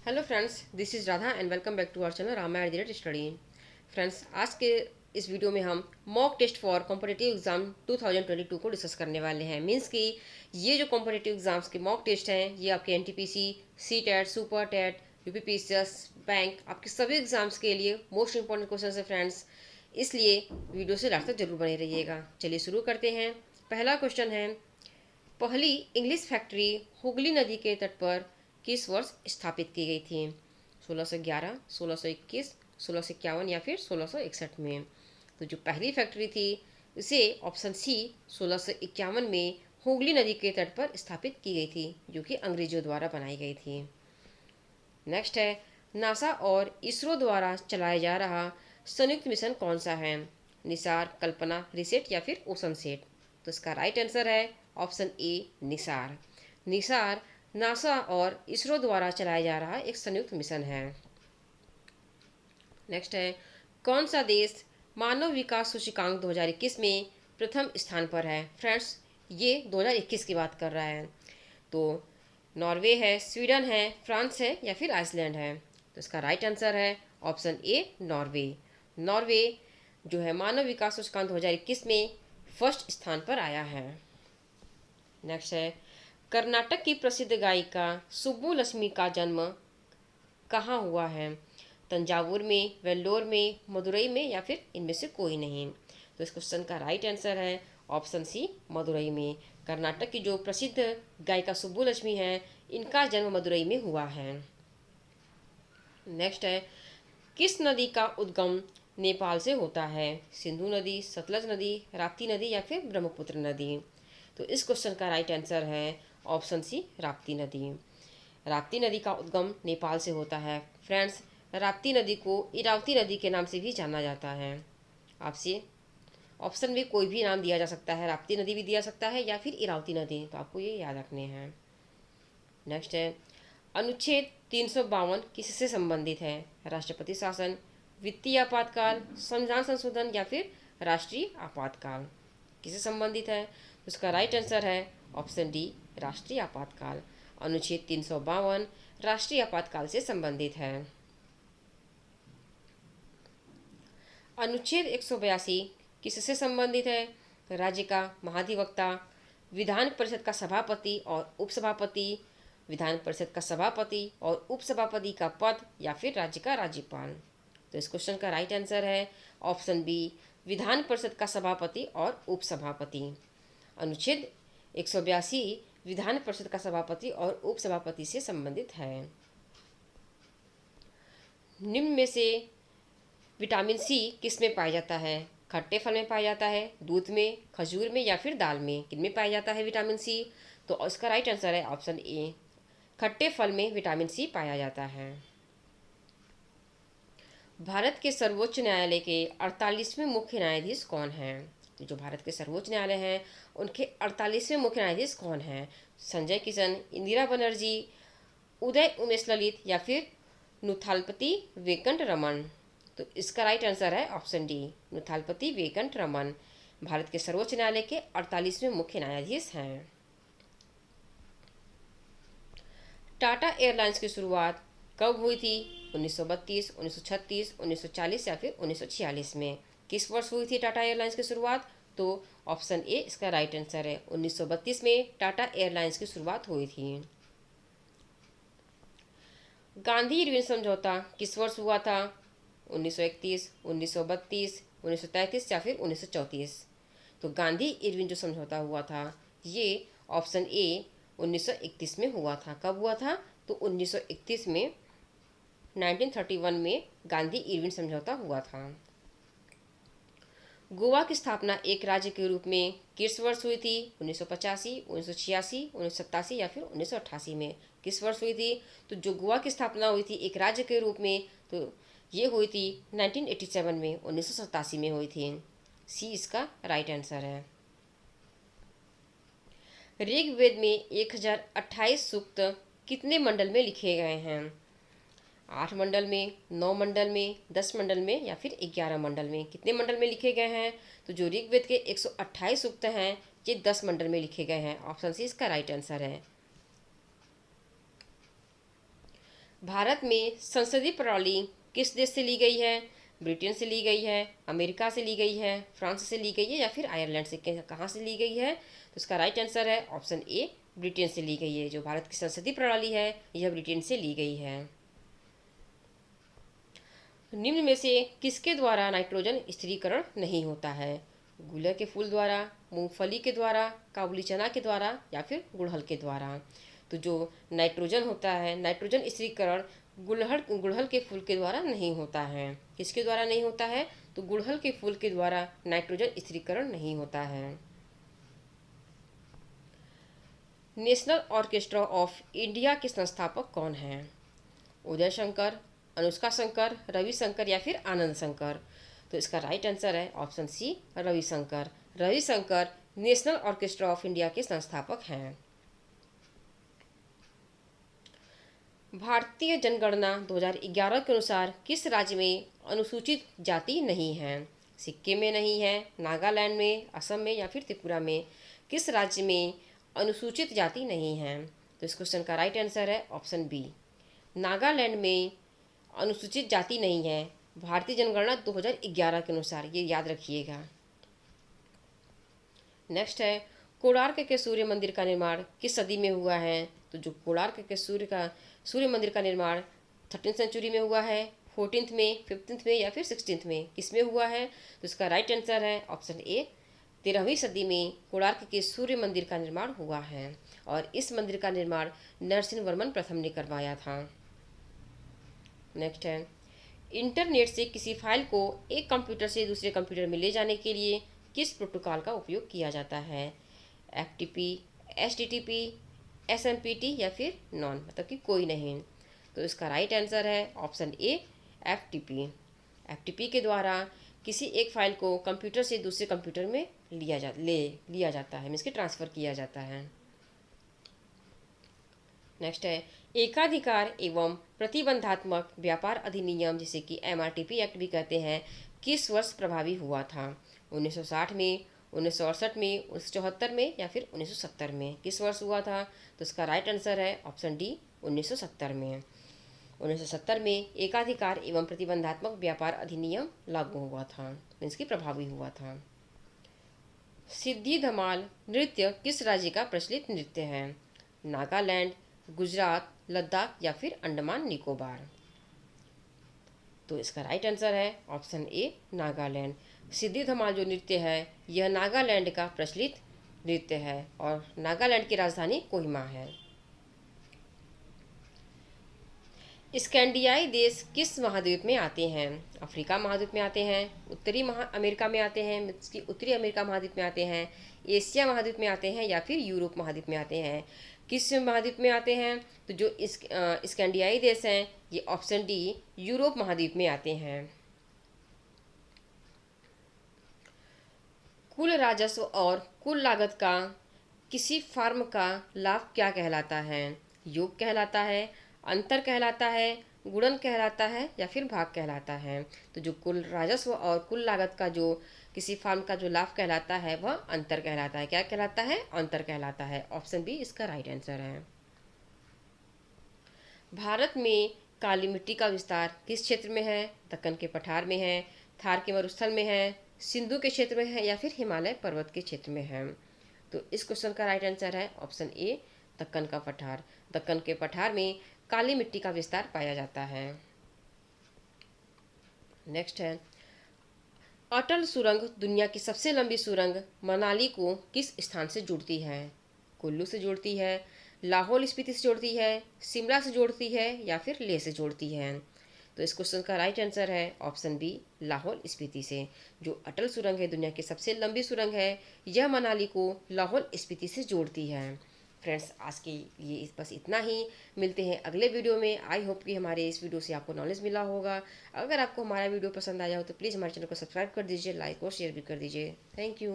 Hello friends, this is Radha and welcome back to our channel Rama at study. Friends, आज के इस video में हम mock test for competitive exam 2022 को discuss करने वाले हैं। मींस कि ये जो कॉम्पिटिटिव एग्जाम्स के मॉक टेस्ट हैं ये आपके NTPC, C TET, super TET, UPPCS, bank, आपके सभी एग्जाम्स के लिए मोस्ट इंपॉर्टेंट क्वेश्चन है फ्रेंड्स। इसलिए वीडियो से लास्ट तक जरूर बने रहिएगा। चलिए शुरू करते हैं। पहला क्वेश्चन है, पहली इंग्लिश फैक्ट्री हुगली नदी के तट पर किस वर्ष स्थापित की गई थी? 1611, 1621, 1651 या फिर 1661 में। तो जो पहली फैक्ट्री थी उसे ऑप्शन सी 1651 में हुगली नदी के तट पर स्थापित की गई थी, जो कि अंग्रेजों द्वारा बनाई गई थी। नेक्स्ट है, नासा और इसरो द्वारा चलाया जा रहा संयुक्त मिशन कौन सा है? निसार, कल्पना, रिसेट या फिर ओशन सेट। तो इसका राइट आंसर है ऑप्शन ए निसार। निसार नासा और इसरो द्वारा चलाया जा रहा एक संयुक्त मिशन है। नेक्स्ट है, कौन सा देश मानव विकास सूचकांक 2021 में प्रथम स्थान पर है? फ्रेंड्स, ये 2021 की बात कर रहा है। तो नॉर्वे है, स्वीडन है, फ्रांस है या फिर आइसलैंड है। तो इसका राइट आंसर है ऑप्शन ए नॉर्वे। नॉर्वे जो है मानव विकास सूचकांक 2021 में फर्स्ट स्थान पर आया है। नेक्स्ट है, कर्नाटक की प्रसिद्ध गायिका सुब्बुलक्ष्मी का जन्म कहाँ हुआ है? तंजावुर में, वेल्लोर में, मदुरई में या फिर इनमें से कोई नहीं। तो इस क्वेश्चन का राइट आंसर है ऑप्शन सी मदुरई में। कर्नाटक की जो प्रसिद्ध गायिका सुब्बुलक्ष्मी है, इनका जन्म मदुरई में हुआ है। नेक्स्ट है, किस नदी का उद्गम नेपाल से होता है? सिंधु नदी, सतलज नदी, राप्ती नदी या फिर ब्रह्मपुत्र नदी। तो इस क्वेश्चन का राइट आंसर है ऑप्शन सी राप्ती नदी। राप्ती नदी का उद्गम नेपाल से होता है। फ्रेंड्स, राप्ती नदी को इरावती नदी के नाम से भी जाना जाता है। आपसे ऑप्शन में कोई भी नाम दिया जा सकता है, राप्ती नदी भी दिया सकता है या फिर इरावती नदी, तो आपको ये याद रखने हैं। नेक्स्ट है, अनुच्छेद 352 किससे संबंधित है? राष्ट्रपति शासन, वित्तीय आपातकाल, संविधान संशोधन या फिर राष्ट्रीय आपातकाल। किससे संबंधित है? उसका राइट आंसर है ऑप्शन डी राष्ट्रीय आपातकाल। अनुच्छेद 352 राष्ट्रीय आपातकाल से संबंधित है। अनुच्छेद 182 किससे संबंधित है? राज्य का महाधिवक्ता, विधान परिषद का सभापति और उपसभापति, विधान परिषद का सभापति और उपसभापति का पद या फिर राज्य का राज्यपाल। तो इस क्वेश्चन का राइट आंसर है ऑप्शन बी विधान परिषद का सभापति और उपसभापति। अनुच्छेद 182 विधान परिषद का सभापति और उपसभापति से संबंधित है। निम्न में से विटामिन सी किस में पाया जाता है? खट्टे फल में पाया जाता है, दूध में, खजूर में या फिर दाल में। किन में पाया जाता है विटामिन सी? तो इसका राइट आंसर है ऑप्शन ए खट्टे फल में विटामिन सी पाया जाता है। भारत के सर्वोच्च न्यायालय के 48वें मुख्य न्यायाधीश कौन हैं? जो भारत के सर्वोच्च न्यायालय हैं उनके 48वें मुख्य न्यायाधीश कौन हैं? संजय किशन, इंदिरा बनर्जी, उदय उमेश ललित या फिर नुथालपति वेंकट रमन। तो इसका राइट आंसर है ऑप्शन डी नुथालपति वेंकट रमन भारत के सर्वोच्च न्यायालय के 48वें मुख्य न्यायाधीश हैं। टाटा एयरलाइंस की शुरुआत कब हुई थी? 1932, 1936, 1940 या फिर 1946 में। किस वर्ष हुई थी टाटा एयरलाइंस की शुरुआत? तो ऑप्शन ए इसका राइट आंसर है 1932 में टाटा एयरलाइंस की शुरुआत हुई थी। गांधी इरविन समझौता किस वर्ष हुआ था? 1931, 1932, 1933 या फिर 1934। तो गांधी इरविन जो समझौता हुआ था ये ऑप्शन ए 1931 में हुआ था। कब हुआ था? तो 1931 में 1931 में गांधी इरविन समझौता हुआ था। गोवा की स्थापना एक राज्य के रूप में किस वर्ष हुई थी? 1985, 1986, 1987 या फिर 1988 में। किस वर्ष हुई थी? तो जो गोवा की स्थापना हुई थी एक राज्य के रूप में, तो ये हुई थी 1987 में, 1987 में हुई थी। सी इसका राइट आंसर है। ऋग्वेद में 1028 सूक्त कितने मंडल में लिखे गए हैं? 8 मंडल में, 9 मंडल में, 10 मंडल में या फिर 11 मंडल में। कितने मंडल में लिखे गए हैं? तो जो ऋग्वेद के 128 सूक्त हैं ये 10 मंडल में लिखे गए हैं। ऑप्शन सी इसका राइट आंसर है। भारत में संसदीय प्रणाली किस देश से ली गई है? ब्रिटेन से ली गई है, अमेरिका से ली गई है, फ्रांस से ली गई है या फिर आयरलैंड से? कहाँ से ली गई है? तो इसका राइट आंसर है ऑप्शन ए, ब्रिटेन से ली गई है। जो भारत की संसदीय प्रणाली है यह ब्रिटेन से ली गई है। निम्न में से किसके द्वारा नाइट्रोजन स्थिरीकरण नहीं होता है? गुलर के फूल द्वारा, मूंगफली के द्वारा, काबुली चना के द्वारा या फिर गुड़हल के द्वारा? तो जो नाइट्रोजन होता है, नाइट्रोजन स्थिरीकरण गुड़हल के फूल के द्वारा नहीं होता है। किसके द्वारा नहीं होता है? तो गुड़हल के फूल के द्वारा नाइट्रोजन स्थिरीकरण नहीं होता है। नेशनल ऑर्केस्ट्रा ऑफ इंडिया के संस्थापक कौन हैं? उदय शंकर, अनुष्का शंकर, रवि शंकर या फिर आनंद शंकर? तो इसका राइट आंसर है option C, Ravi Shankar. Ravi Shankar national orchestra of India के संस्थापक हैं। भारतीय जनगणना 2011 के अनुसार किस राज्य में अनुसूचित जाति नहीं है? सिक्किम में नहीं है, नागालैंड में, असम में या फिर त्रिपुरा में? किस राज्य में अनुसूचित जाति नहीं है? तो इस क्वेश्चन का राइट आंसर है ऑप्शन बी, नागालैंड में अनुसूचित जाति नहीं है भारतीय जनगणना 2011 के अनुसार, ये याद रखिएगा। नेक्स्ट है, कोणार्क के सूर्य मंदिर का निर्माण किस सदी में हुआ है? तो जो कोणार्क के सूर्य मंदिर का निर्माण 13वीं सेंचुरी में हुआ है, 14th में, 15th में या फिर 16th में? किस में हुआ है? तो इसका राइट आंसर है ऑप्शन ए, 13वीं सदी में कोणार्क के सूर्य मंदिर का निर्माण हुआ है और इस मंदिर का निर्माण नरसिंह वर्मन प्रथम ने करवाया था। नेक्स्ट है, इंटरनेट से किसी फाइल को एक कंप्यूटर से दूसरे कंप्यूटर में ले जाने के लिए किस प्रोटोकॉल का उपयोग किया जाता है? FTP, HTTP, SMPT या फिर नॉन, मतलब कि कोई नहीं? तो इसका राइट आंसर है ऑप्शन ए, FTP। FTP के द्वारा किसी एक फाइल को कंप्यूटर से दूसरे कंप्यूटर में लिया जाता है, मीन्स कि ट्रांसफ़र किया जाता है। नेक्स्ट है, एकाधिकार एवं प्रतिबंधात्मक व्यापार अधिनियम, जिसे कि MRTP एक्ट भी कहते हैं, किस वर्ष प्रभावी हुआ था? 1960 में, 1968 में, 1974 में या फिर 1970 में? किस वर्ष हुआ था? तो इसका राइट आंसर है ऑप्शन डी, 1970 में। 1970 में एकाधिकार एवं प्रतिबंधात्मक व्यापार अधिनियम लागू हुआ था, मीन्स की प्रभावी हुआ था। सिद्धि धमाल नृत्य किस राज्य का प्रचलित नृत्य है? नागालैंड, गुजरात, लद्दाख या फिर अंडमान निकोबार? तो इसका राइट आंसर है ऑप्शन ए, नागालैंड। सिद्धि धमाल जो नृत्य है यह नागालैंड का प्रचलित नृत्य है और नागालैंड की राजधानी कोहिमा है। स्कैंडियाई देश किस महाद्वीप में आते हैं? अफ्रीका महाद्वीप में आते हैं, उत्तरी अमेरिका में आते हैं, कि उत्तरी अमेरिका महाद्वीप में आते हैं, एशिया महाद्वीप में आते हैं या फिर यूरोप महाद्वीप में आते हैं? किस महाद्वीप में आते हैं? तो जो स्कैंडियाई देश हैं ये ऑप्शन डी, यूरोप महाद्वीप में आते हैं। कुल राजस्व और कुल लागत का किसी फर्म का लाभ क्या कहलाता है? योग कहलाता है, अंतर कहलाता है, गुणन कहलाता है या फिर भाग कहलाता है? तो जो कुल राजस्व और कुल लागत का जो किसी फर्म का जो लाभ कहलाता है वह अंतर कहलाता है। क्या कहलाता है? अंतर कहलाता है। ऑप्शन बी इसका राइट आंसर है। भारत में काली मिट्टी का विस्तार किस क्षेत्र में है? दक्कन के पठार में है, थार के मरुस्थल में है, सिंधु के क्षेत्र में है या फिर हिमालय पर्वत के क्षेत्र में है? तो इस क्वेश्चन का राइट आंसर है ऑप्शन ए, दक्कन का पठार। दक्कन के पठार में काली मिट्टी का विस्तार पाया जाता है। नेक्स्ट है, अटल सुरंग दुनिया की सबसे लंबी सुरंग मनाली को किस स्थान से जोड़ती है? कुल्लू से जोड़ती है, लाहौल स्पीति से जोड़ती है, शिमला से जोड़ती है या फिर लेह से जोड़ती है? तो इस क्वेश्चन का राइट आंसर है ऑप्शन बी, लाहौल स्पीति से। जो अटल सुरंग है दुनिया की सबसे लंबी सुरंग है, यह मनाली को लाहौल स्पीति से जोड़ती है। फ्रेंड्स, आज के लिए बस इतना ही। मिलते हैं अगले वीडियो में। आई होप कि हमारे इस वीडियो से आपको नॉलेज मिला होगा। अगर आपको हमारा वीडियो पसंद आया हो तो प्लीज़ हमारे चैनल को सब्सक्राइब कर दीजिए, लाइक और शेयर भी कर दीजिए। Thank you.